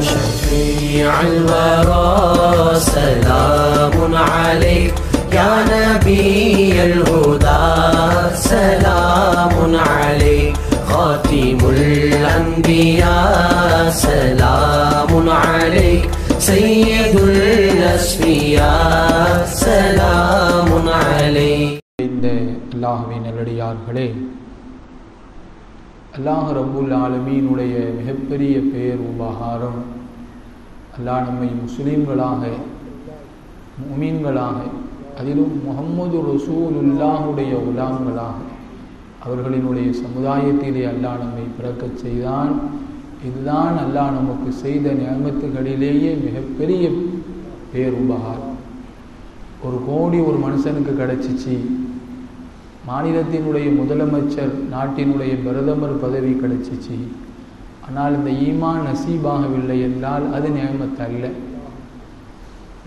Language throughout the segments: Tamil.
شفيع الورى سلام عليك يا نبي الهدى سلام عليك خاتم الأنبياء سلام عليك سيد الأسفياء سلام عليك. இந்த அல்லாஹ்வின் நல்லடியார்களே, அல்லாஹ் ரப்புல் ஆலமீனுடைய மிகப்பெரிய பேர் உபகாரம், அல்லாஹ் நம்மை முஸ்லீம்களாக முஃமின்களாக அதிலும் முஹம்மது ரசூலுல்லாஹுடைய குலாம்களாக அவர்களினுடைய சமுதாயத்திலே அல்லாஹ் நம்மை பிறக்கச் செய்தான். இதுதான் அல்லாஹ் நமக்கு செய்த நியமத்துகளிலேயே மிகப்பெரிய பேர் உபகாரம். ஒரு கோடி ஒரு மனுஷனுக்கு கிடைச்சிச்சு, மாநிலத்தினுடைய முதலமைச்சர், நாட்டினுடைய பிரதமர் பதவி கிடைச்சிச்சு, ஆனால் இந்த ஈமான் நசீபாகவில்லை என்றால் அது நியமத்து அல்ல.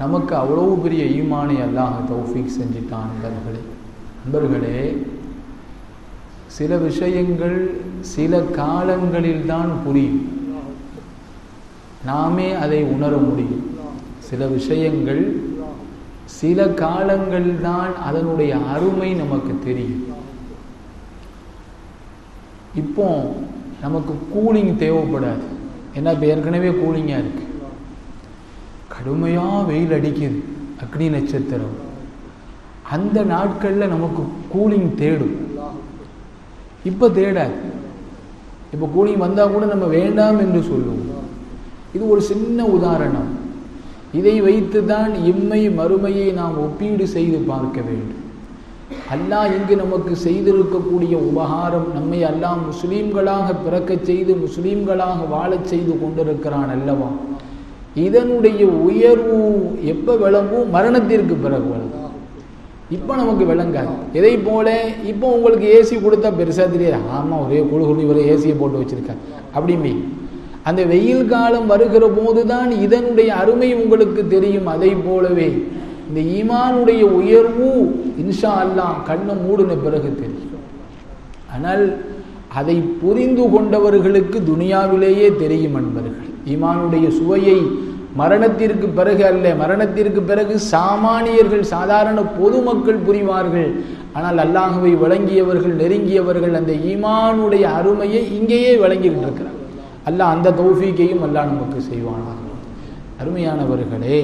நமக்கு அவ்வளவு பெரிய ஈமானை அல்லாஹ் தௌஃபீக் செஞ்சிட்டான். நண்பர்களே, சில விஷயங்கள் சில காலங்களில் தான் புரியும், நாமே அதை உணர முடியும். சில விஷயங்கள் சில காலங்கள் தான் அதனுடைய அருமை நமக்கு தெரியும். இப்போ நமக்கு கூலிங் தேவைப்படாது, ஏன்னா இப்போ ஏற்கனவே கூலிங்காக இருக்கு. கடுமையாக வெயில் அடிக்குது, அக்னி நட்சத்திரம், அந்த நாட்களில் நமக்கு கூலிங் தேடும். இப்போ தேடாது. இப்போ கூலிங் வந்தால் கூட நம்ம வேண்டாம் என்று சொல்லுவோம். இது ஒரு சின்ன உதாரணம். இதை வைத்து தான் இம்மை மறுமையை நாம் ஒப்பீடு செய்து பார்க்க வேண்டும். அல்லாஹ் இங்கு நமக்கு செய்திருக்கக்கூடிய உபகாரம், நம்மை அல்லாஹ் முஸ்லீம்களாக பிறக்கச் செய்து முஸ்லீம்களாக வாழச் செய்து கொண்டிருக்கிறான் அல்லவா. இதனுடைய உயர்வு எப்போ விளங்கும்? மரணத்திற்கு பிறகு விளங்கும். இப்போ நமக்கு விளங்காது. எதை போல இப்போ உங்களுக்கு ஏசி கொடுத்தா பெருசாக தெரியாது. ஆமாம், ஒரே குழு இவரை ஏசியை போட்டு வச்சிருக்காங்க அப்படிமே. அந்த வெயில் காலம் வருகிற போதுதான் இதனுடைய அருமை உங்களுக்கு தெரியும். அதை போலவே இந்த ஈமானுடைய உயர்வு இன்ஷா அல்லாஹ் கண்ணை மூடின பிறகு தெரியும். ஆனால் அதை புரிந்து கொண்டவர்களுக்கு துனியாவிலேயே தெரியும் அன்பர்கள். ஈமானுடைய சுவையை மரணத்திற்கு பிறகு அல்ல, மரணத்திற்கு பிறகு சாமானியர்கள், சாதாரண பொதுமக்கள் புரிவார்கள். ஆனால் அல்லாஹ்வை வழங்கியவர்கள், நெருங்கியவர்கள் அந்த ஈமானுடைய அருமையை இங்கேயே வழங்கிக்கிட்டு இருக்கிறார். அல்லாஹ் அந்த தௌஃபீக்கையும் அல்லாஹ் நமக்கு செய்வானாக. அருமையானவர்களே,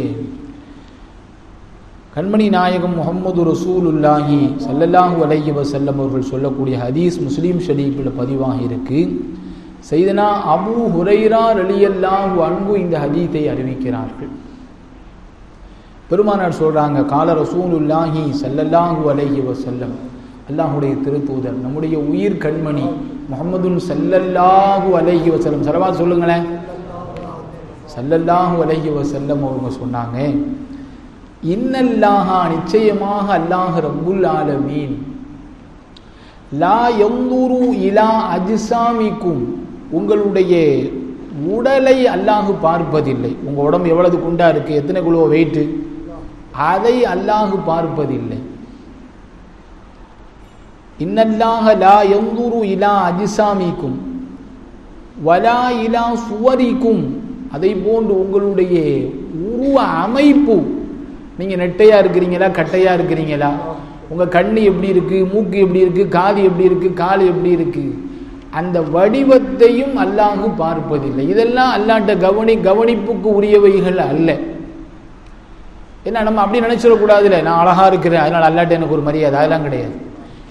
கண்மணி நாயகம் முஹம்மது ரசூலுல்லாஹி ஸல்லல்லாஹு அலைஹி வஸல்லம் அவர்கள் சொல்லக்கூடிய ஹதீஸ் முஸ்லீம் ஷரீஃபில் பதிவாகி இருக்கு. சையதுனா அபூ ஹுரைரா ரலியல்லாஹு அன்ஹு இந்த ஹதீஸை அறிவிக்கிறார்கள். பெருமானார் சொல்றாங்க, கால ரசூலுல்லாஹி ஸல்லல்லாஹு அலைஹி வஸல்லம், அல்லாஹ்வுடைய திருத்தூதர் நம்முடைய உயிர் கண்மணி முஹம்மதுன் ஸல்லல்லாஹு அலைஹி வஸல்லம், ஸலவாத் சொல்லுங்களேன், ஸல்லல்லாஹு அலைஹி வஸல்லம் அவங்க சொன்னாங்க, இன்னல்லாஹா நிச்சயமாக அல்லாஹ் ரப்புல் ஆலமீன் லா யன்துரு இலா அஜ்சாமிக்கும், உங்களுடைய உடலை அல்லாஹ் பார்ப்பதில்லை. உங்க உடம்பு எவ்வளவு குண்டா இருக்கு, எத்தனை கிலோ வெயிட், அதை அல்லாஹ் பார்ப்பதில்லை. இன்னல்லாஹ லா யன்துரு இலா அஜ்சாமிக்கும் வலா இலா சுவரிக்கும், அதை போன்று உங்களுடைய உருவ அமைப்பு, நீங்க நெட்டையா இருக்கிறீங்களா கட்டையா இருக்கிறீங்களா, உங்க கண்ணு எப்படி இருக்கு, மூக்கு எப்படி இருக்கு, காது எப்படி இருக்கு, கால் எப்படி இருக்கு, அந்த வடிவத்தையும் அல்லாஹ் பார்ப்பதில்லை. இதெல்லாம் அல்லாஹ்ட்ட கவனிப்புக்கு உரியவைகள் அல்ல. ஏன்னா நம்ம அப்படி நினைச்சிடக்கூடாதுல்ல, நான் அழகா இருக்கிறேன் அதனால அல்லாஹ்ட்ட எனக்கு ஒரு மரியாதை, அதெல்லாம் கிடையாது.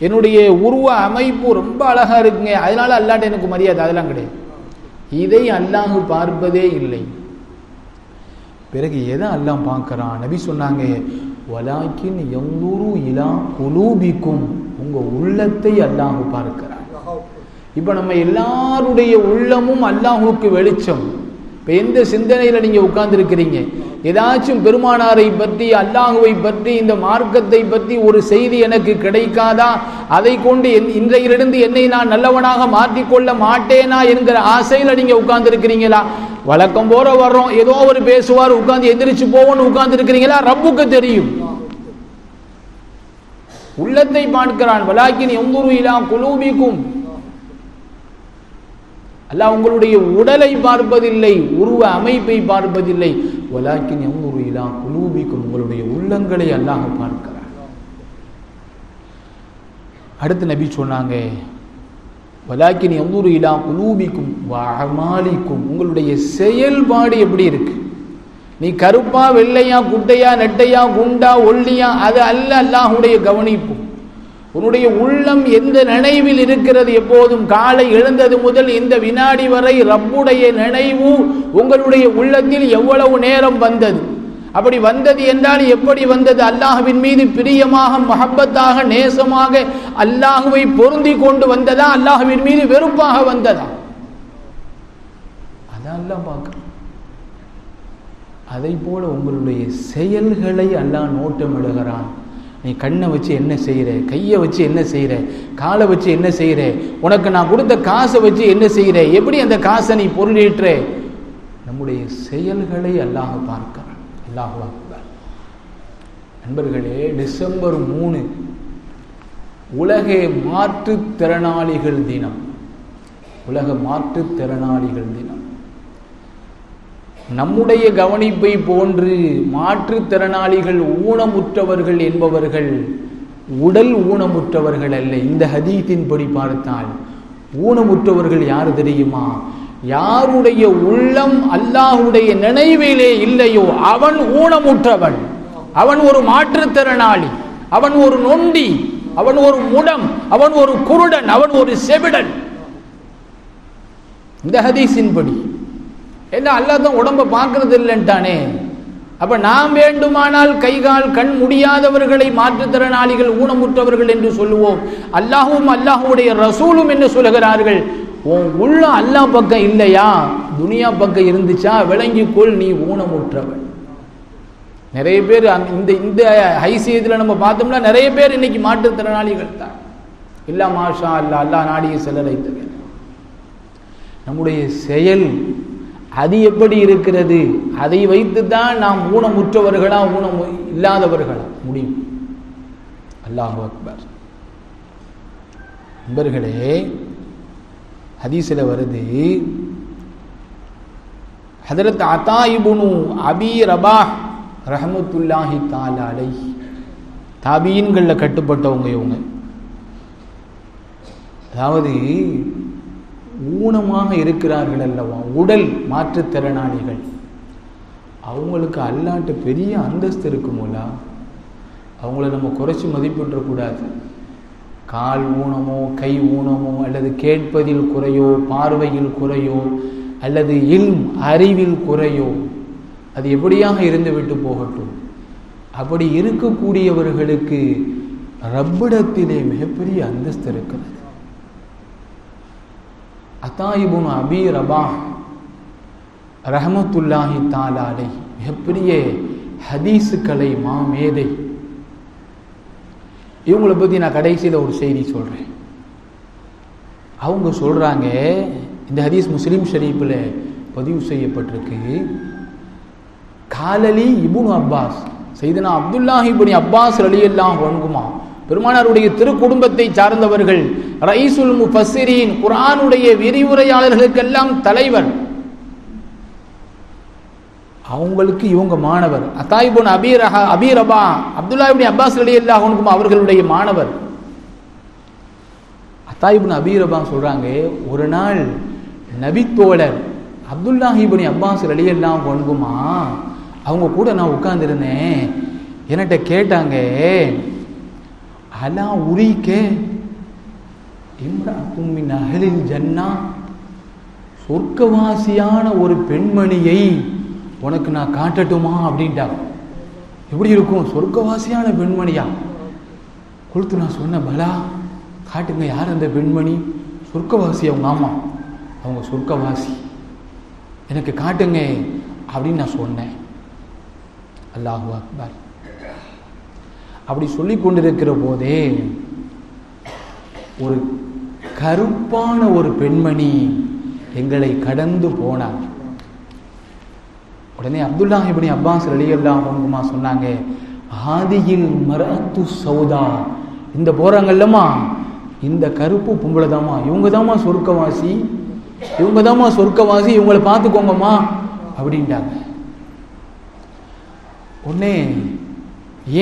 என்னுடைய உருவ அமைப்பு ரொம்ப அழகா இருக்குங்க அதனால அல்லாஹ்ட்ட எனக்கு மரியாதை, அதெல்லாம் கிடையாது. இதை அல்லாஹ் பார்ப்பதே இல்லை. பிறகு எதை அல்லாஹ் பார்க்கிறான்? நபி சொன்னாங்க, வலாக்கின் யன்துரு இலா குலூபிக்கும், உங்க உள்ளத்தை அல்லாஹ் பார்க்கிறான். இப்ப நம்ம எல்லாருடைய உள்ளமும் அல்லாஹ்வுக்கு வெளிச்சம். இப்ப எந்த சிந்தனையில நீங்க உட்கார்ந்து இருக்கிறீங்க? ஏதாச்சும் பெருமானாரை பற்றி, அல்லாஹுவை பற்றி, இந்த மார்க்கத்தை பற்றி ஒரு செய்தி எனக்கு கிடைக்காதா, அதை கொண்டு இன்றையிலிருந்து என்னை நான் நல்லவனாக மாற்றிக்கொள்ள மாட்டேனா என்கிற ஆசையில நீங்க உட்கார்ந்து இருக்கிறீங்களா? வழக்கம் போற வர்றோம், ஏதோ ஒரு பேசுவார், உட்கார்ந்து எந்திரிச்சு போவோம்னு உட்கார்ந்து இருக்கிறீங்களா? ரப்புக்கு தெரியும். உள்ளத்தை பார்க்கிறான். வலாக்கின் யன்துரு இலா குலூபிக்கும், அல்லாஹ் உங்களுடைய உடலை பார்ப்பதில்லை, உருவ அமைப்பை பார்ப்பதில்லை. வலாக்கின் யன்துரு இலா குலூபிக்கும், உங்களுடைய உள்ளங்களை அல்லாஹ் பார்க்கிறார். அடுத்து நபி சொன்னாங்க, வலாக்கின் யன்துரு இலா குலூபிக்கும் வ அமாலிக்கும், உங்களுடைய செயல்பாடு எப்படி இருக்கு. நீ கருப்பா வெள்ளையா குட்டையா நெட்டையா குண்டா ஒல்லியா, அது அல்ல அல்லாஹ்வுடைய கவனிப்பு. உன்னுடைய உள்ளம் எந்த நினைவில் இருக்கிறது, எப்போதும் காலை எழுந்தது முதல் இந்த வினாடி வரை ரப்புடைய நினைவு உங்களுடைய உள்ளத்தில் எவ்வளவு நேரம் வந்தது. அப்படி வந்தது என்றால் எப்படி வந்தது? அல்லாஹ்வின் மீது பிரியமாக மஹப்பத்தாக நேசமாக அல்லாஹ்வை பொருந்தி கொண்டு வந்ததா, அல்லாஹ்வின் மீது வெறுப்பாக வந்ததா? அதான் பார்க்க. அதை போல உங்களுடைய செயல்களை அல்லாஹ் நோட்டமிடுகிறான். நீ கண்ணை வச்சு என்ன செய்கிற, கையை வச்சு என்ன செய்கிற, காலை வச்சு என்ன செய்கிற, உனக்கு நான் கொடுத்த காசை வச்சு என்ன செய்கிற, எப்படி அந்த காசை நீ பொருளேற்ற, நம்முடைய செயல்களை அல்லாஹ் பார்க்கிறான். அல்லாஹ் அக்பர். நண்பர்களே, டிசம்பர் 3 உலக மாற்றுத்திறனாளிகள் தினம். உலக மாற்றுத்திறனாளிகள் தினம். நம்முடைய கவனிப்பை போன்று மாற்றுத்திறனாளிகள் ஊனமுற்றவர்கள் என்பவர்கள் உடல் ஊனமுற்றவர்கள் அல்ல. இந்த ஹதீஸின்படி பார்த்தால் ஊனமுற்றவர்கள் யார் தெரியுமா? யாருடைய உள்ளம் அல்லாஹ்வுடைய நினைவிலே இல்லையோ அவன் ஊனமுற்றவன், அவன் ஒரு மாற்றுத்திறனாளி, அவன் ஒரு நொண்டி, அவன் ஒரு முடம், அவன் ஒரு குருடன், அவன் ஒரு செவிடன். இந்த ஹதீஸின்படி என்ன, அல்லாஹ் தான் உடம்ப பார்க்கறது இல்லைன்ட்டானே. அப்ப நாம் வேண்டுமானால் கைகால் கண் முடியாதவர்களை மாற்றுத்திறனாளிகள் ஊனமுற்றவர்கள் என்று சொல்லுவோம். அல்லாஹும் அல்லாஹுடைய ரசூலும் என்ன சொல்லுகிறார்கள்? உன் உள்ள அல்லாஹ் பக்கம் இல்லையா, துனியா பக்கம் இருந்துச்சா விளங்கிக்கொள், நீ ஊனமுற்றவன். நிறைய பேர் இந்த இந்த ஹைசியத்தில் நம்ம பார்த்தோம்னா நிறைய பேர் இன்னைக்கு மாற்றுத்திறனாளிகள் தான். இல்லா மாஷா அல்லாஹ், அல்லாஹ் நாடிய சிலரை தவிர. நம்முடைய செயல் அது எப்படி இருக்கிறது, அதை வைத்து தான் நாம் ஊனமுற்றவர்களா ஊனம் இல்லாதவர்களா முடியும். அல்லாஹு அக்பர். நண்பர்களே, ஹதீஸில் வருது, ஹதரத் அத்தா இப்னு அபி ரபாஹ் ரஹ்மத்துல்லாஹி தஆலா அலைஹி, தாபீன்களில் கட்டுப்பட்டவங்க இவங்க. அதாவது ஊனமாக இருக்கிறார்கள் அல்லவா, உடல் மாற்றுத்திறனாளிகள், அவங்களுக்கு அல்லாட்ட பெரிய அந்தஸ்து இருக்குமோலா. அவங்கள நம்ம குறைச்சி மதிப்பிடக்கூடாது. கால் ஊனமோ கை ஊனமோ அல்லது கேட்பதில் குறையோ பார்வையில் குறையோ அல்லது அறிவில் குறையோ, அது எப்படியாக இருந்து விட்டு போகட்டும். அப்படி இருக்கக்கூடியவர்களுக்கு ரப்பிடத்திலே மிகப்பெரிய அந்தஸ்து இருக்கிறது. அத்தா இப்னு அபி ரபாஹ் ரஹ்மத்துல்லாஹி தஆலா அலைஹி மிகப்பெரிய ஹதீஸ் கலை மாமேதை. இவங்களை பற்றி நான் கடைசியில் ஒரு செய்தி சொல்கிறேன். அவங்க சொல்கிறாங்க, இந்த ஹதீஸ் முஸ்லீம் ஷரீஃபில் பதிவு செய்யப்பட்டிருக்கு. காலலி இப்னு அப்பாஸ், சையதுனா அப்துல்லாஹி இப்னு அப்பாஸ் ரலியல்லாஹு அன்ஹுமா, பெருமானாருடைய திருக்குடும்பத்தை சார்ந்தவர்கள், ரயீசுல் முஃபஸ்ஸிரீன், குர்ஆனுடைய விரிவுரையாளர்களுக்கெல்லாம் தலைவர். அவங்களுக்கு இவங்க மாணவர். அத்தா இப்னு அபி ரபா, அப்துல்லாஹ் இப்னு அப்பாஸ் ரலியல்லாஹு அன்ஹுமா அவர்களுடைய மாணவர். அத்தா இப்னு அபி ரபா சொல்றாங்க, ஒரு நாள் நபித்தோழர் அப்துல்லாஹ் இப்னு அப்பாஸ் ரலியல்லாஹு அன்ஹுமா அவங்க கூட நான் உட்கார்ந்துருந்தேன். என்கிட்ட கேட்டாங்க, அலா உரிக்கே இம்ரஅத்தும் மின் அஹ்லில் ஜன்னா, சொர்க்கவாசியான ஒரு பெண்மணியை உனக்கு நான் காட்டட்டுமா அப்படின்ட்டாங்க. எப்படி இருக்கும் சொர்க்கவாசியான பெண்மணியா? கொடுத்து நான் சொன்ன, பலா காட்டுங்க, யார் அந்த பெண்மணி? சொர்க்கவாசி. அவங்க ஆமா, அவங்க சொர்க்கவாசி, எனக்கு காட்டுங்க அப்படின்னு நான் சொன்னேன். அல்லாஹு அக்பர். அப்படி சொல்லி கொண்டிருக்கிற போதே ஒரு கருப்பான ஒரு பெண்மணி எங்களை கடந்து போனார். உடனே அப்துல்லாஹ் இப்னு அப்பாஸ் ரலியல்லாஹு அன்ஹுமா சொன்னாங்க, ஹாதிஹில் மர்அத்து சௌதா, இந்த போறாங்கல்லம்மா, இந்த கருப்பு பொம்பளை தாமா, இவங்க தாமா சொர்க்கவாசி. இவங்க தான்மா சொர்க்கவாசி, இவங்களை பார்த்துக்கோங்கம்மா அப்படின்ட்டாங்க. உடனே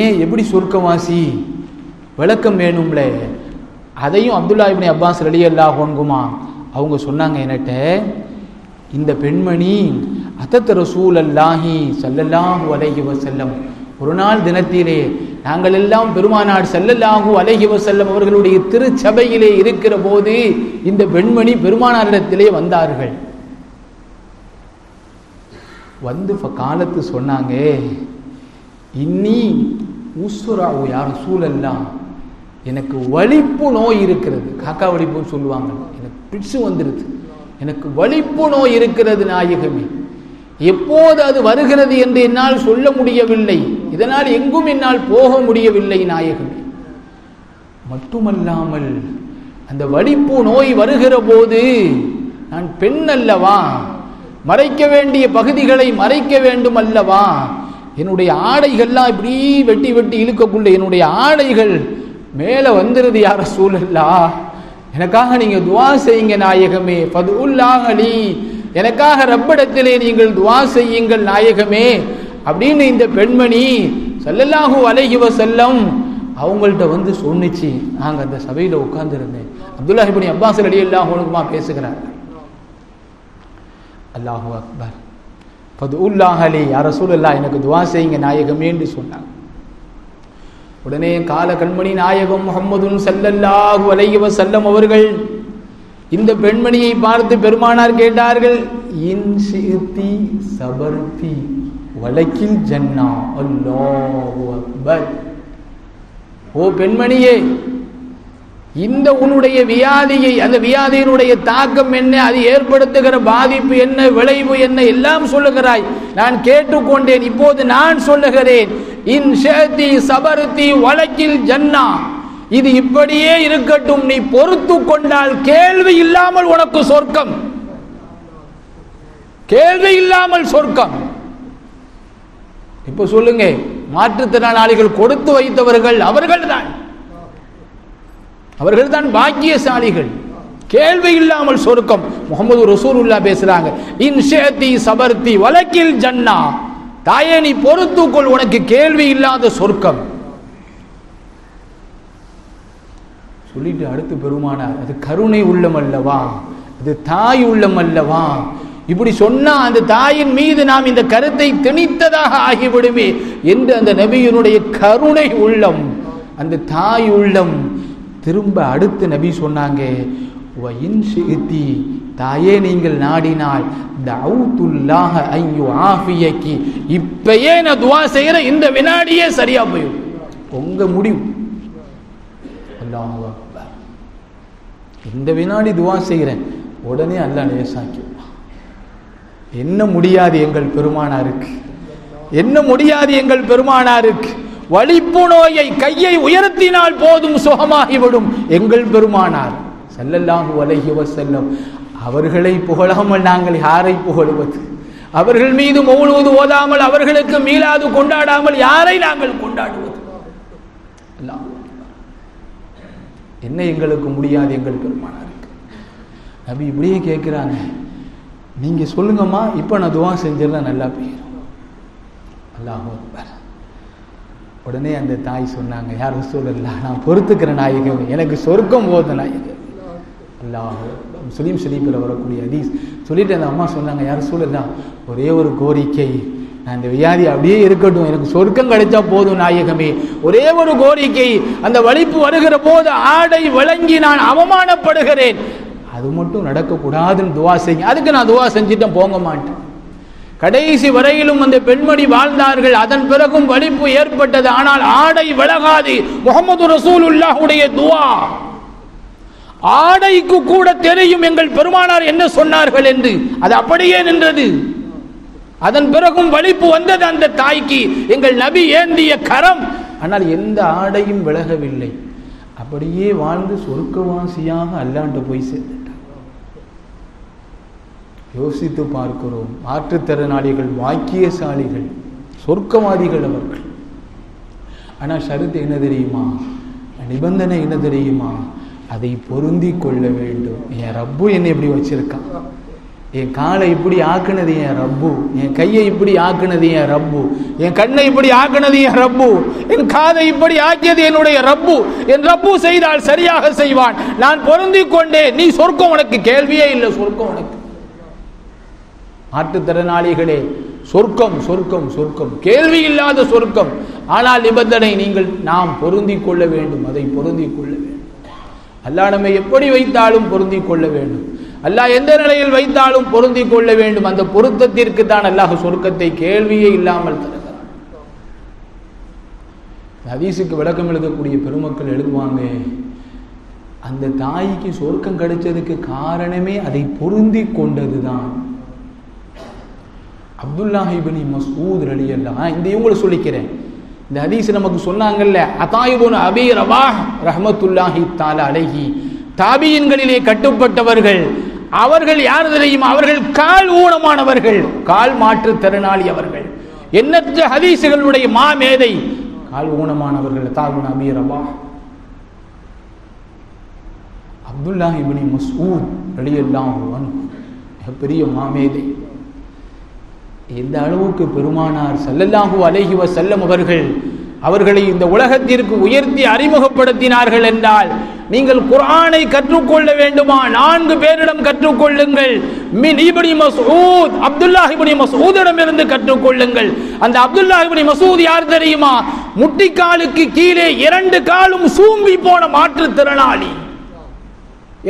ஏன் எப்படி சொர்க்கவாசி விளக்கம் வேணும்ல, அதையும் அப்துல்லா இப்னு அப்பாஸ் ரலியல்லாஹு அன்ஹுமா அவங்க சொன்னாங்க என்கிட்ட, இந்த பெண்மணி அத்தத் ரசூலல்லாஹி ஸல்லல்லாஹு அலைஹி வஸல்லம், ஒரு நாள் தினத்திலே நாங்கள் எல்லாம் பெருமானார் ஸல்லல்லாஹு அலைஹி வஸல்லம் அவர்களுடைய திருச்சபையிலே இருக்கிற போது இந்த பெண்மணி பெருமானாரிடத்திலே வந்தார்கள். வந்து காலத்து சொன்னாங்க, இன்னி உஸ்ராஉ யா ரசூலல்லாஹ், எனக்கு வலிப்பு நோய் இருக்கிறது. காக்கா வலிப்புன்னு சொல்லுவாங்க, எனக்கு பிட்சு வந்துருது, எனக்கு வலிப்பு நோய் இருக்கிறது நாயகமே. எப்போது அது வருகிறது என்று என்னால் சொல்ல முடியவில்லை, இதனால் எங்கும் என்னால் போக முடியவில்லை நாயகமே. மட்டுமல்லாமல் அந்த வலிப்பு நோய் வருகிற போது நான் பெண் அல்லவா, மறைக்க வேண்டிய பகுதிகளை மறைக்க வேண்டும் அல்லவா, என்னுடைய ஆடைகள்லாம் இப்படி வெட்டி வெட்டி இழுக்கக்குள்ள என்னுடைய ஆடைகள் மேலே வந்துருது யா ரசூலல்லாஹ், எனக்காக நீங்க துஆ செய்யுங்க நாயகமே. ஃபதுல்லாஹ் அலி, எனக்காக ரப்பிடத்திலே நீங்கள் துஆ செய்யுங்கள் நாயகமே அப்படின்னு இந்த பெண்மணி ஸல்லல்லாஹு அலைஹி வஸல்லம் அவங்கள்ட்ட வந்து சொன்னிச்சு. நாங்கள் அந்த சபையில் உட்கார்ந்துருந்தேன். அப்துல்லா இப்னு அப்பாஸ் ரலியல்லாஹு அன்ஹுமா பேசுகிறார். அல்லாஹு அக்பர். ஃபதுல்லாஹ் அலி யா ரசூலல்லாஹ், எனக்கு துஆ செய்யுங்க நாயகமே என்று சொன்னாங்க. உடனே கால கண்மணி நாயகம் முஹம்மதுன் ஸல்லல்லாஹு அலைஹி வஸல்லம் அவர்கள் இந்த பெண்மணியை பார்த்து பெருமானார் கேட்டார்கள், இன் ஷிஇதி சபர்தி வலக்கில் ஜன்னா. அல்லாஹு அக்பர். ஓ பெண்மணியே, இந்த உன்னுடைய வியாதியை, அந்த வியாதியினுடைய தாக்கம் என்ன, அது ஏற்படுத்துகிற பாதிப்பு என்ன, விளைவு என்ன, எல்லாம் சொல்லுகிறாய், நான் கேட்டுக்கொண்டேன். இப்போது நான் சொல்லுகிறேன், இன் ஷிஇதி சபர்தி வலக்கில் ஜன்னா, இது இப்படியே இருக்கட்டும், நீ பொறுத்து கொண்டால் கேள்வி இல்லாமல் உனக்கு சொர்க்கம், கேள்வி இல்லாமல் சொர்க்கம். இப்ப சொல்லுங்க, மாற்றுத்திறனாளிகள் கொடுத்து வைத்தவர்கள் அவர்கள்தான் பாக்கியசாலிகள். கேள்வி இல்லாமல் சொர்க்கம். முஹம்மது ரசூலுல்லாஹ் பேசுறாங்க, இன் ஷிஇதி சபர்தி வலக்கில் ஜன்னா, தாயே நீ பொறுத்துக்கொள், உனக்கு கேள்வி இல்லாத சொர்க்கம் சொல்லிட்டு அடுத்து பெருமானார், அது கருணை உள்ளம் அல்லவா, அது தாய் உள்ளம் அல்லவா, இப்படி சொன்னா அந்த தாயின் மீது நாம் இந்த கருத்தை திணித்ததாக ஆகிவிடுமே என்று அந்த நபியினுடைய கருணை உள்ளம், அந்த தாய் உள்ளம். திரும்ப அடுத்து நபி சொன்னாங்க, தாயே நீங்கள் நாடினால் தஅவுத்துல்லாஹ அன் யுஆஃபியகி, இப்பயே நான் துஆ செய்கிறேன், இந்த வினாடியே சரியா போயிடும், உங்க முடிவு. அல்லாஹு அக்பர். இந்த வினாடி துஆ செய்கிறேன், உடனே அல்லாஹ் லேசாக்கி. என்ன முடியாது எங்கள் பெருமானாருக்கு, என்ன முடியாது எங்கள் பெருமானாருக்கு. வலிப்பு நோயை கையை உயர்த்தினால் போதும் சுகமாகிவிடும் எங்கள் பெருமானார் ஸல்லல்லாஹு அலைஹி வஸல்லம். அவர்களை புகழாமல் நாங்கள் யாரை புகழுவது? அவர்கள் மீது மௌலூது ஓதாமல், அவர்களுக்கு மீலாது கொண்டாடாமல் யாரை நாங்கள் கொண்டாடுவது? அல்லாஹ், என்ன எங்களுக்கு முடியாது எங்கள் பெருமானாருக்கு? நபி இப்படியே கேட்கிறாங்க, நீங்க சொல்லுங்கம்மா, இப்ப நான் துஆ செஞ்சிருந்தா நல்லா போயிடும். அல்லாஹு அக்பர். உடனே அந்த தாய் சொன்னாங்க, யா ரசூலல்லாஹ், நான் பொறுத்துக்கிற நாயகம், எனக்கு சொர்க்கம் போத நாயகம். அல்லாஹ், முஸ்லீம் ஷரீஃபில் வரக்கூடிய ஹதீஸ் சொல்லிட்டு அந்த அம்மா சொன்னாங்க, யா ரசூலல்லாஹ், ஒரே ஒரு கோரிக்கை, நான் இந்த வியாதி அப்படியே இருக்கட்டும், எனக்கு சொர்க்கம் கிடைச்சா போதும் நாயகமே. ஒரே ஒரு கோரிக்கை, அந்த வலிப்பு வருகிற போது ஆடை விளங்கி நான் அவமானப்படுகிறேன், அது மட்டும் நடக்கக்கூடாதுன்னு துவா செய்யுங்க. அதுக்கு நான் துவா செஞ்சுட்டேன், போங்க மாட்டேன். கடைசி வரையிலும் அந்த பெண்மணி வாழ்ந்தார்கள். அதன் பிறகும் வலிப்பு ஏற்பட்டது, ஆனால் ஆடை விலகாது. முஹம்மது ரசூலுல்லாஹுடைய துவா, ஆடைக்கு கூட தெரியும் எங்கள் பெருமானார் என்ன சொன்னார்கள் என்று, அது அப்படியே நின்றது. அதன் பிறகும் வலிப்பு வந்தது அந்த தாய்க்கு, எங்கள் நபி ஏந்திய கரம், ஆனால் எந்த ஆடையும் விலகவில்லை. அப்படியே வாழ்ந்து சொர்க்கவாசியாக அல்லாண்டு போய் சேர்ந்துட்டார். யோசித்து பார்க்கிறோம், மாற்றுத்திறனாளிகள் வாக்கியசாலிகள், சொர்க்கவாதிகள் அவர்கள். ஆனால் ஷரத்து என்ன தெரியுமா, நிபந்தனை என்ன தெரியுமா, அதை பொருந்தி கொள்ள வேண்டும். என் ரப்பு என்னை இப்படி வச்சிருக்கான், என் காலை இப்படி ஆக்குனது என் ரப்பு, என் கையை இப்படி ஆக்குனது என் ரப்பு, என் கண்ணை இப்படி ஆக்குனது என் ரப்பு, என் காதை இப்படி ஆக்கியது என்னுடைய ரப்பு. என் ரப்பு செய்தால் சரியாக செய்வான், நான் பொருந்தி கொண்டேன். நீ சொர்க்கம் உனக்கு, கேள்வியே இல்லை, சொர்க்கம் உனக்கு. மாற்றுத்திறனாளிகளே, சொர்க்கம் சொர்க்கம் சொர்க்கம், கேள்வி இல்லாத சொர்க்கம். ஆனால் நிபந்தனை, நாம் பொருந்தி கொள்ள வேண்டும், அதை பொருந்தி கொள்ள வேண்டும். அல்லாஹ் நம்மை எப்படி வைத்தாலும் பொருந்தி கொள்ள வேண்டும். அல்லாஹ் எந்த நிலையில் வைத்தாலும் பொருந்தி கொள்ள வேண்டும். அந்த பொருத்தத்திற்கு தான் அல்லாஹ் சொர்க்கத்தை கேள்வியே இல்லாமல் தருகிறான். ஹதீஸுக்கு விளக்கம் எழுதக்கூடிய பெருமக்கள் எழுதுவாங்க, அந்த தாய்க்கு சொர்க்கம் கிடைச்சதுக்கு காரணமே அதை பொருந்தி கொண்டதுதான். அப்துல்லாஹ் இப்னு மஸ்ஊத் ரலியல்லாஹு அன்ஹு, இந்த இவங்களை சொல்லிக்கிறேன், இந்த ஹதீஸ் நமக்கு சொன்னாங்கல்ல, அத்தா இப்னு அபீ ரவாஹ் ரஹ்மத்துல்லாஹி தஆலா அலைஹி, தாபியின்களிலே கட்டுப்பட்டவர்கள். அவர்கள் யார் தெரியுமா? அவர்கள் கால் ஊனமானவர்கள், கால் மாற்று திறனாளி அவர்கள். எண்ணற்ற ஹதீஸுகளுடைய மாமேதை கால் ஊனமானவர்கள். அத்தா இப்னு அபீ ரவாஹ், அப்துல்லாஹ் இப்னு மஸ்ஊத் ரலியல்லாஹு அன்ஹு பெரிய மாமேதை. எந்த அளவுக்கு பெருமானார் ஸல்லல்லாஹு அலைஹி வஸல்லம் அவர்களை இந்த உலகத்திற்கு உயர்த்தி அறிமுகப்படுத்தினார்கள் என்றால், நீங்கள் குர்ஆனை கற்றுக்கொள்ள வேண்டுமா 4 பேரிடம் கற்றுக்கொள்ளுங்கள். மின் இப்னு மஸ்ஊத், அப்துல்லாஹ் இப்னு மஸ்ஊதிடம் இருந்து கற்றுக்கொள்ளுங்கள். அந்த அப்துல்லாஹ் இப்னு மஸ்ஊத் யார் தெரியுமா? முட்டிக்காலுக்கு கீழே 2 காலும் சூம்பி போன மாற்றுத்திறனாளி,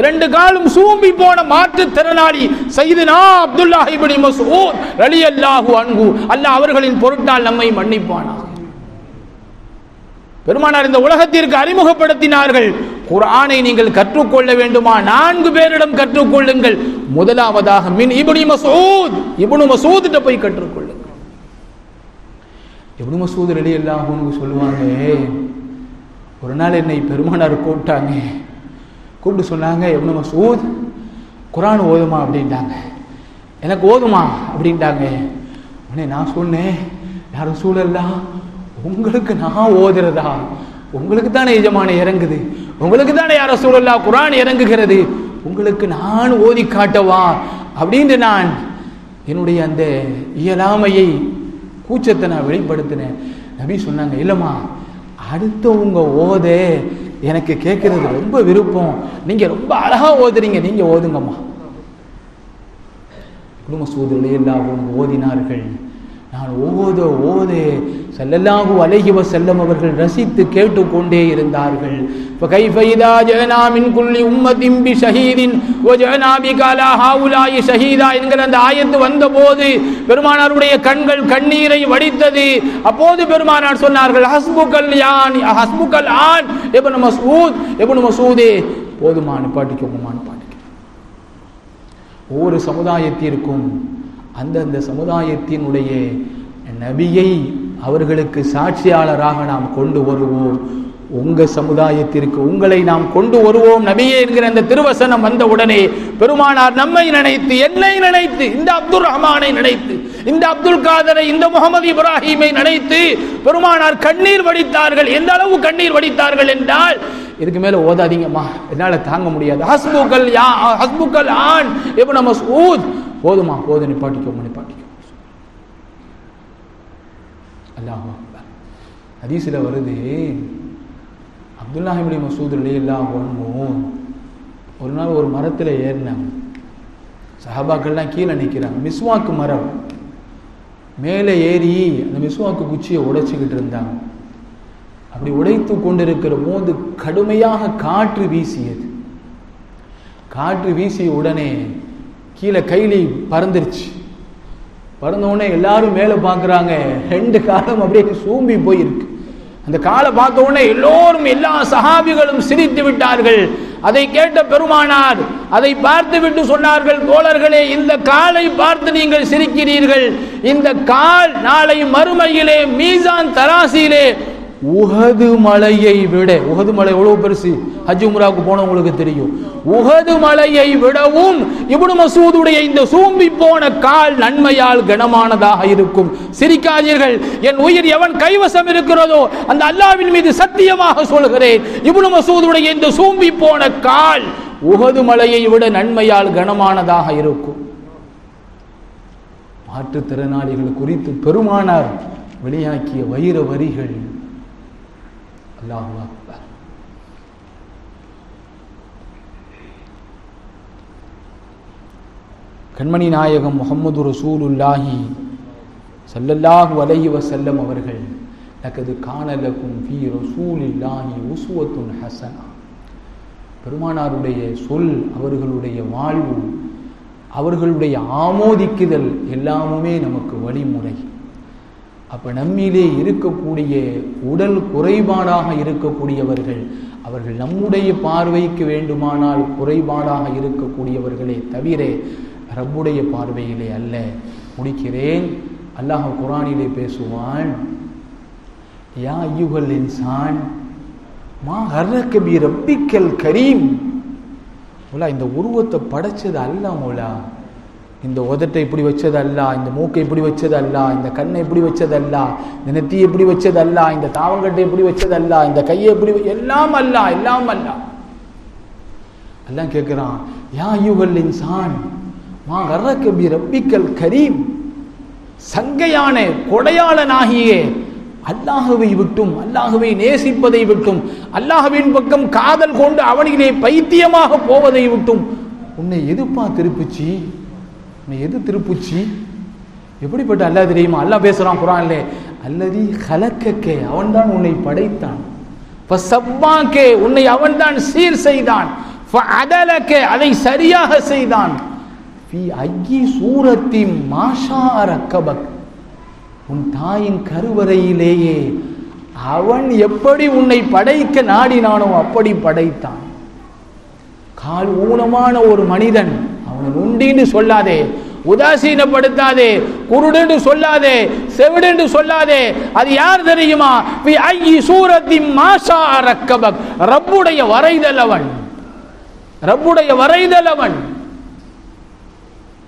2 காலும் சூம்பி போன மாற்றுத்திறனாளி சையதுனா அப்துல்லாஹ் இப்னு மஸ்ஊத் ரலியல்லாஹு அன்ஹு. அல்லாஹ் அவர்களின் பொருட்டால் நம்மை மன்னிப்பானாக. பெருமானார் இந்த உலகத்திற்கு அறிமுகப்படுத்தினார்கள், குர்ஆனை நீங்கள் கற்றுக்கொள்ள வேண்டுமா 4 பேரிடம் கற்றுக்கொள்ளுங்கள். முதலாவதாக மின் இப்னு மஸ்ஊத், இப்னு மஸ்ஊத்ட்ட போய் கற்றுக்கொள்ளுங்கள். இப்னு மஸ்ஊத் ரலியல்லாஹு அன்ஹு சொல்லுவாங்க, ஒரு நாள் என்னை பெருமானார் கூப்பிட்டு சொன்னாங்க, இப்னு மஸ்ஊத் குர்ஆன் ஓதுமா அப்படின்ட்டாங்க. எனக்கு ஓதுமா அப்படின்ட்டாங்க. உடனே நான் சொன்னேன், யா ரசூலல்லாஹ், உங்களுக்கு நான் ஓதுறதா? உங்களுக்கு தானே எஜமான இறங்குது, உங்களுக்கு தானே யா ரசூலல்லாஹ் குர்ஆன் இறங்குகிறது, உங்களுக்கு நான் ஓதி காட்டவா அப்படின்னு நான் என்னுடைய அந்த இயலாமையை, கூச்சத்தை நான் வெளிப்படுத்தினேன். நபி சொன்னாங்க, இல்லம்மா, அடுத்தவங்க ஓத எனக்கு கேட்கறது ரொம்ப விருப்பம், நீங்க ரொம்ப அழகா ஓதுறீங்க, நீங்க ஓதுங்கம்மா. இப்னு மஸ்ஊத் ரலியல்லாஹு அன்ஹு ஓதினார்கள். நான் ஓத ஸல்லல்லாஹு அலைஹி வஸல்லம் அவர்கள் ரசித்து கேட்டுக்கொண்டே இருந்தார்கள். ஃபகைஃப இதா ஜஅனா மின் குல்லி உம்மத்தின் பிஷஹீதின் வஜஅனா பிக அலா ஹாஉலாஇ ஷஹீதா என்கிற அந்த ஆயத்து வந்தபோது பெருமானாருடைய கண்கள் கண்ணீரை வடித்தது. அப்போது பெருமானார் சொன்னார்கள், ஹஸ்புகல் ஆன் இப்னு மஸ்ஊத், இப்னு மஸ்ஊதே போதுமா, நிப்பாட்டிக்கோமா, நிப்பாட்டிக்க. ஒவ்வொரு சமுதாயத்திற்கும் அந்தந்த சமுதாயத்தினுடைய நபியை அவர்களுக்கு சாட்சியாளராக நாம் கொண்டு வருவோம். உங்க சமுதாயத்திற்கு உங்களை நாம் கொண்டு வருவோம் நபியே என்கிற அந்த திருவசனம் வந்த உடனே பெருமானார் நம்மை நினைத்து, என்னை நினைத்து, இந்த அப்துல் ரஹ்மானை நினைத்து, இந்த அப்துல் காதரை, இந்த முகமது இப்ராஹிமை நினைத்து பெருமானார் கண்ணீர் வடித்தார்கள். எந்த அளவு கண்ணீர் வடித்தார்கள் என்றால், இதுக்கு மேல ஓதாதீங்கம்மா, என்னால தாங்க முடியாது. ஹஸ்புகல் ஆன் இப்னு மஸ்ஊத், போதுமா, போது, நிப்பாட்டிக்கோமா, நிப்பாட்டிக்கோ. அல்லாஹ் அக்பர். ஹதீஸ்ல வருது, அப்துல்லாஹ் இப்னு மஸ்ஊத் ரலியல்லாஹு அன்ஹு ஒரு நாள் ஒரு மரத்தில் ஏறினாங்க. சஹாபாக்கள்லாம் கீழே நிற்கிறாங்க. மிஸ்வாக்கு மரம் மேலே ஏறி அந்த மிஸ்வாக்கு குச்சியை உடைச்சிக்கிட்டு இருந்தாங்க. அப்படி உடைத்து கொண்டிருக்கிற போது கடுமையாக காற்று வீசியது. காற்று வீசிய உடனே கீழே கைலி பறந்துருச்சு. பறந்த உடனே எல்லாரும் மேலே பார்க்குறாங்க, 2 காலம் அப்படியே சூம்பி போயிருக்கு. அந்த காலை பார்த்த உடனே எல்லோரும், எல்லா சஹாபிகளும் சிரித்து விட்டார்கள். அதை கேட்ட பெருமானார் அதை பார்த்து விட்டு சொன்னார்கள், தோழர்களே, இந்த காலை பார்த்து நீங்கள் சிரிக்கிறீர்கள், இந்த கால் நாளை மறுமையிலே மீசான் தராசியிலே உஹது மலையை விட, உஹது மலை எவ்வளவு பெருசு, ஹஜ் உம்ராவுக்கு போனவங்களுக்கு தெரியும். உஹது மலையை விடவும் இப்னு மஸ்ஊதுடைய இந்த சூம்பி போன கால் நன்மையால் கனமானதாக இருக்கும். சிரிக்காதீர்கள், என் உயிர் எவன் கைவசம் இருக்கிறதோ அந்த அல்லாஹ்வின் மீது சத்தியமாக சொல்கிறேன், இப்னு மஸ்ஊதுடைய இந்த சூம்பி போன கால் உஹது மலையை விட நன்மையால் கனமானதாக இருக்கும். மாற்றுத்திறனாளிகள் குறித்து பெருமானார் வெளியாக்கிய வைர வரிகள். அல்லாஹு அக்பர். கண்மணி நாயகம் முஹம்மது ரசூலுல்லாஹி ஸல்லல்லாஹு அலைஹி வஸல்லம் அவர்கள் லக்கது கான லகும் ஃபீ ரசூலில்லாஹி உஸ்வத்துன் ஹஸனா. பெருமானாருடைய சொல், அவர்களுடைய வாழ்வு, அவர்களுடைய ஆமோதிக்குதல் எல்லாமுமே நமக்கு வழிமுறை. அப்ப நம்மிலே இருக்கக்கூடிய உடல் குறைபாடாக இருக்கக்கூடியவர்கள், அவர்கள் நம்முடைய பார்வைக்கு வேண்டுமானால் குறைபாடாக இருக்கக்கூடியவர்களே தவிர ரப்புடைய பார்வையிலே அல்ல. முடிக்கிறேன். அல்லாஹ் குர்ஆனிலே பேசுவான், யா அய்யுஹல் இன்சான் மா ஹர்ரக பி ரப்பிக்கல் கரீம். மௌலா, இந்த உருவத்தை படைச்சது அல்லாஹ். மௌலா, இந்த உதட்டை இப்படி வச்சது அல்ல, இந்த மூக்கை இப்படி வச்சது அல்ல, இந்த கண்ணை இப்படி வச்சது அல்ல, இந்த நெத்தியை இப்படி வச்சது அல்ல, இந்த தாவங்கட்டை இப்படி வச்சது அல்ல, இந்த கையை இப்படி, எல்லாம் அல்ல, எல்லாம் அல்ல. அல்லாஹ் கேட்கிறான், யா அய்யுஹல் இன்சான் மா கர்ரக பி ரப்பிக்கல் கரீம். சங்கையான கொடையாளனாகிய அல்லாஹுவை விட்டும், அல்லாஹுவை நேசிப்பதை விட்டும், அல்லாஹுவின் பக்கம் காதல் கொண்டு அவனிலே பைத்தியமாக போவதை விட்டும் உன்னை எதுப்பா திருப்புச்சி? உன்னை எது திருப்புச்சி? எப்படிப்பட்ட அல்லாஹ் தெரியுமா? அல்லாஹ் பேசுறான் குர்ஆன்ல, அல்லதி ஹலக்கக்கே, அவன்தான் உன்னை படைத்தான், ஃபஸவ்வாக்கே, உன்னை அவன்தான் சீர் செய்தான், ஃபஅதலக்கே, அதை சரியாக செய்தான், ஃபீ அய்யி சூரத்தி மாஷா ரக்கபக், உன் தாயின் கருவறையிலேயே அவன் எப்படி உன்னை படைக்க நாடினானோ அப்படி படைத்தான். கால் ஊனமான ஒரு மனிதன், அவனை நுண்டின்னு சொல்லாதே, உதாசீனப்படுத்தாதே, குருடுன்னு சொல்லாதே, செவிடுன்னு சொல்லாதே. அது யார் தெரியுமா? ஃபீ அய்யி சூரத்தி மாஷா ரக்கபக், ரப்புடைய வரைதல் அவன், ரப்புடைய வரைதல் அவன்.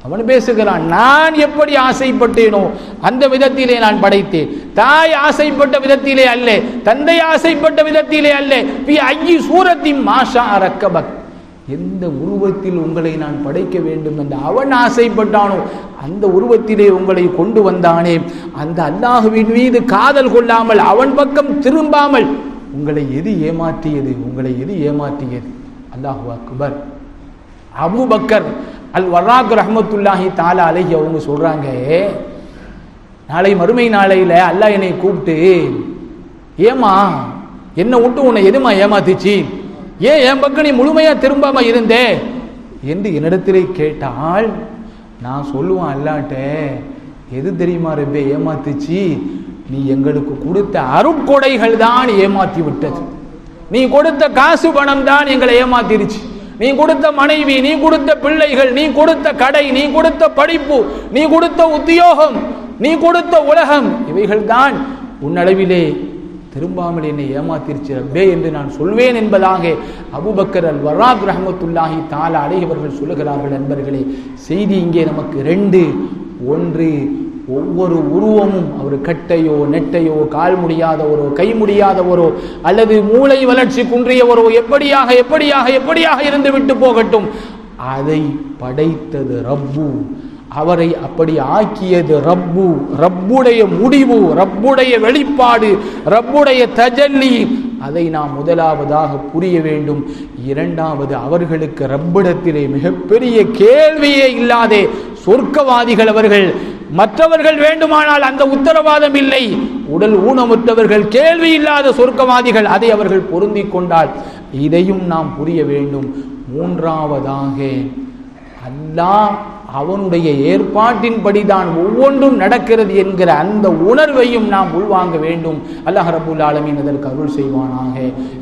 அவன் பேசுகிறான், நான் எப்படி ஆசைப்பட்டேனோ அந்த விதத்திலே நான் படைத்தேன். தாய் ஆசைப்பட்ட விதத்திலே அல்ல, தந்தை ஆசைப்பட்ட விதத்திலே அல்ல. ஃபீ அய்யி சூரத்தி மாஷா ரக்கபக், எந்த உருவத்தில் உங்களை நான் படைக்க வேண்டும் என்று அவன் ஆசைப்பட்டானோ அந்த உருவத்திலே உங்களை கொண்டு வந்தானே. அந்த அல்லாஹுவின் மீது காதல் கொள்ளாமல், அவன் பக்கம் திரும்பாமல் உங்களை எது ஏமாற்றியது? உங்களை எது ஏமாற்றியது? அல்லாஹு அக்பர். அபூபக்கர் அல் வர்ராக் ரஹ்மத்துல்லாஹி தஆலா அலைஹி அவங்க சொல்றாங்க, நாளை மறுமை நாளையில அல்லாஹ் என்னை கூப்பிட்டு, ஏமா என்னை விட்டு உன்னை எதுமா ஏமாத்திச்சு, ஏன் என் பக்கம் நீ முழுமையா திரும்பாம இருந்தே என்று என்னிடத்திலே கேட்டால் நான் சொல்லுவேன், அல்லாட்ட எது தெரியுமா ரப்பே ஏமாத்துச்சு? நீ எங்களுக்கு கொடுத்த அருட்கொடைகள் தான் ஏமாத்தி விட்டது. நீ கொடுத்த காசு பணம் தான் எங்களை ஏமாத்திருச்சு. நீ கொடுத்த மனைவி, நீ கொடுத்த பிள்ளைகள், நீ கொடுத்த கடை, நீ கொடுத்த படிப்பு, நீ கொடுத்த உத்தியோகம், நீ கொடுத்த உலகம், இவைகள் தான் உன்னளவிலே திரும்பாமல் என்னை ஏமாத்திருச்சு ரப்பே என்று நான் சொல்வேன் என்பதாக அபூபக்கர் அல் வர்ராக் ரஹ்மத்துல்லாஹி தஆலா அலைஹி அவர்கள் சொல்லுகிறார்கள். நண்பர்களே, செய்தி இங்கே நமக்கு ரெண்டு. ஒன்று, ஒவ்வொரு உருவமும் அவர் கட்டையோ நெட்டையோ கால் முடியாதவரோ கை முடியாதவரோ அல்லது மூளை வளர்ச்சி குன்றியவரோ எப்படியாக எப்படியாக எப்படியாக இருந்து விட்டு போகட்டும், அதை படைத்தது ரப்பு, அவரை அப்படி ஆக்கியது ரப்பு. ரப்புடைய முடிவு, ரப்புடைய வெளிப்பாடு, ரப்புடைய தஜல்லி, அதை நாம் முதலாவதாக புரிய வேண்டும். இரண்டாவது, அவர்களுக்கு ரப்பிடத்திலே மிகப்பெரிய கேள்வியே இல்லாதே சொர்க்கவாதிகள் அவர்கள். மற்றவர்கள் வேண்டுமானால் அந்த உத்தரவாதம் இல்லை, உடல் ஊனமுற்றவர்கள், கேள்வி இல்லாத சொர்க்கவாதிகள், அதை அவர்கள் பொருந்திக் கொண்டால் இதையும் நாம் புரிய வேண்டும். மூன்றாவதாக, அல்லாஹ் அவனுடைய ஏற்பாட்டின்படிதான் ஒவ்வொன்றும் நடக்கிறது என்கிற அந்த உணர்வையும் நாம் உள்வாங்க வேண்டும். அல்லாஹ் ரப்பல் ஆலமீன் அதற்கு அருள் செய்வானாக.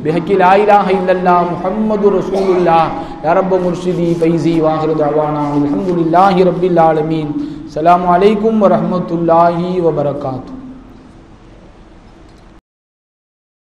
பிஹக்கி லா இலாஹ இல்லல்லாஹ் முஹம்மது ரசூலுல்லாஹ் யா ரப்ப முர்ஷிதி ஃபைஸி வாஹிரு தஅவானா அல்ஹம்துலில்லாஹி ரப்பில் ஆலமீன். அஸ்ஸலாமு அலைக்கும் வரஹ்மத்துல்லாஹி வபரகாத்துஹு.